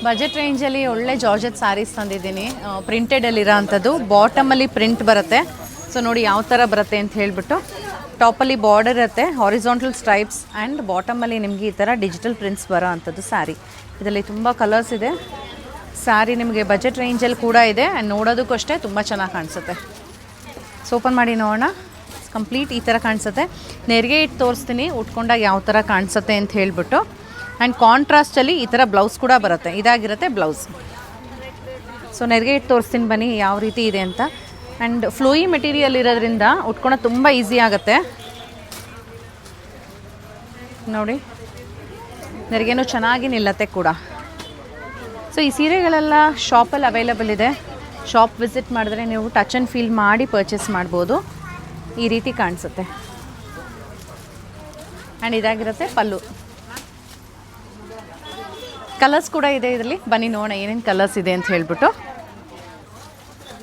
Budget ರೇಂಜಲ್ಲಿ ಒಳ್ಳೆ georgette saris ತಂದಿದ್ದೀನಿ, ಪ್ರಿಂಟೆಡಲ್ಲಿರೋ ಅಂಥದ್ದು. ಬಾಟಮಲ್ಲಿ ಪ್ರಿಂಟ್ ಬರುತ್ತೆ. ಸೊ ನೋಡಿ ಯಾವ ಥರ ಬರುತ್ತೆ ಅಂತ ಹೇಳಿಬಿಟ್ಟು, ಟಾಪಲ್ಲಿ ಬಾರ್ಡರ್ ಇರುತ್ತೆ, ಹಾರಿಸಾಂಟಲ್ ಸ್ಟ್ರೈಪ್ಸ್ ಆ್ಯಂಡ್ ಬಾಟಮಲ್ಲಿ ನಿಮಗೆ ಈ ಥರ ಡಿಜಿಟಲ್ ಪ್ರಿಂಟ್ಸ್ ಬರೋ ಅಂಥದ್ದು ಸ್ಯಾರಿ. ಇದರಲ್ಲಿ ತುಂಬ ಕಲರ್ಸ್ ಇದೆ. ಸ್ಯಾರಿ ನಿಮಗೆ ಬಜೆಟ್ ರೇಂಜಲ್ಲಿ ಕೂಡ ಇದೆ ಆ್ಯಂಡ್ ನೋಡೋದಕ್ಕೂ ಅಷ್ಟೇ ತುಂಬ ಚೆನ್ನಾಗಿ ಕಾಣಿಸುತ್ತೆ. ಸೊ ಓಪನ್ ಮಾಡಿ ನೋಡೋಣ. ಕಂಪ್ಲೀಟ್ ಈ ಥರ ಕಾಣಿಸುತ್ತೆ. ನೆರಿಗೆ ಇಟ್ಟು ತೋರಿಸ್ತೀನಿ ಉಟ್ಕೊಂಡಾಗ ಯಾವ ಥರ ಕಾಣಿಸುತ್ತೆ ಅಂತ ಹೇಳಿಬಿಟ್ಟು. ಆ್ಯಂಡ್ ಕಾಂಟ್ರಾಸ್ಟಲ್ಲಿ ಈ ಥರ ಬ್ಲೌಸ್ ಕೂಡ ಬರುತ್ತೆ, ಇದಾಗಿರುತ್ತೆ ಬ್ಲೌಸ್. ಸೊ ನೆರಿಗೆ ಇಟ್ಟು ತೋರಿಸ್ತೀನಿ ಬನ್ನಿ ಯಾವ ರೀತಿ ಇದೆ ಅಂತ. ಆ್ಯಂಡ್ ಫ್ಲೋಯಿ ಮೆಟೀರಿಯಲ್ ಇರೋದ್ರಿಂದ ಉಟ್ಕೊಳ್ಳೋದು ತುಂಬ ಈಸಿ ಆಗುತ್ತೆ. ನೋಡಿ ನೆರಿಗೆನೂ ಚೆನ್ನಾಗಿ ನಿಲ್ಲತ್ತೆ ಕೂಡ. ಸೊ ಈ ಸೀರೆಗಳೆಲ್ಲ ಶಾಪಲ್ಲಿ ಅವೈಲಬಲ್ ಇದೆ. ಶಾಪ್ ವಿಸಿಟ್ ಮಾಡಿದ್ರೆ ನೀವು ಟಚ್ ಆ್ಯಂಡ್ ಫೀಲ್ ಮಾಡಿ ಪರ್ಚೇಸ್ ಮಾಡ್ಬೋದು. ಈ ರೀತಿ ಕಾಣಿಸುತ್ತೆ. ಆ್ಯಂಡ್ ಇದಾಗಿರುತ್ತೆ ಪಲ್ಲು. ಕಲರ್ಸ್ ಕೂಡ ಇದೆ ಇದರಲ್ಲಿ, ಬನ್ನಿ ನೋಡೋಣ ಏನೇನು ಕಲರ್ಸ್ ಇದೆ ಅಂತ ಹೇಳ್ಬಿಟ್ಟು.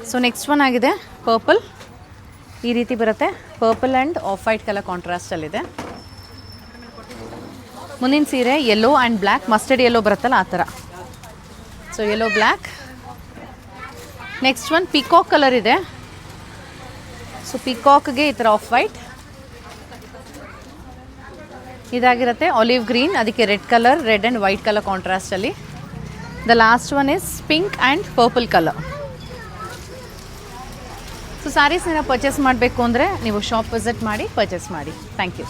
ಸೊ ನೆಕ್ಸ್ಟ್ ಒನ್ ಆಗಿದೆ ಪರ್ಪಲ್. ಈ ರೀತಿ ಬರುತ್ತೆ. Purple and off white colour ಕಾಂಟ್ರಾಸ್ಟಲ್ಲಿದೆ. ಮುಂದಿನ ಸೀರೆ yellow and black, mustard yellow ಬರುತ್ತಲ್ಲ ಆ ಥರ. So yellow black. Next one peacock colour ಇದೆ. ಸೊ ಪಿಕಾಕ್ಗೆ ಈ ಥರ ಆಫ್ ವೈಟ್. ಇದಾಗಿರುತ್ತೆ ಆಲಿವ್ ಗ್ರೀನ್, ಅದಕ್ಕೆ red colour, red and white colour ಕಾಂಟ್ರಾಸ್ಟಲ್ಲಿ. The last one is pink and purple colour. So ಸ್ಯಾರೀಸ್ನ ಪರ್ಚೇಸ್ ಮಾಡಬೇಕು ಅಂದರೆ ನೀವು ಶಾಪ್ ವಿಸಿಟ್ ಮಾಡಿ ಪರ್ಚೇಸ್ ಮಾಡಿ. Thank you.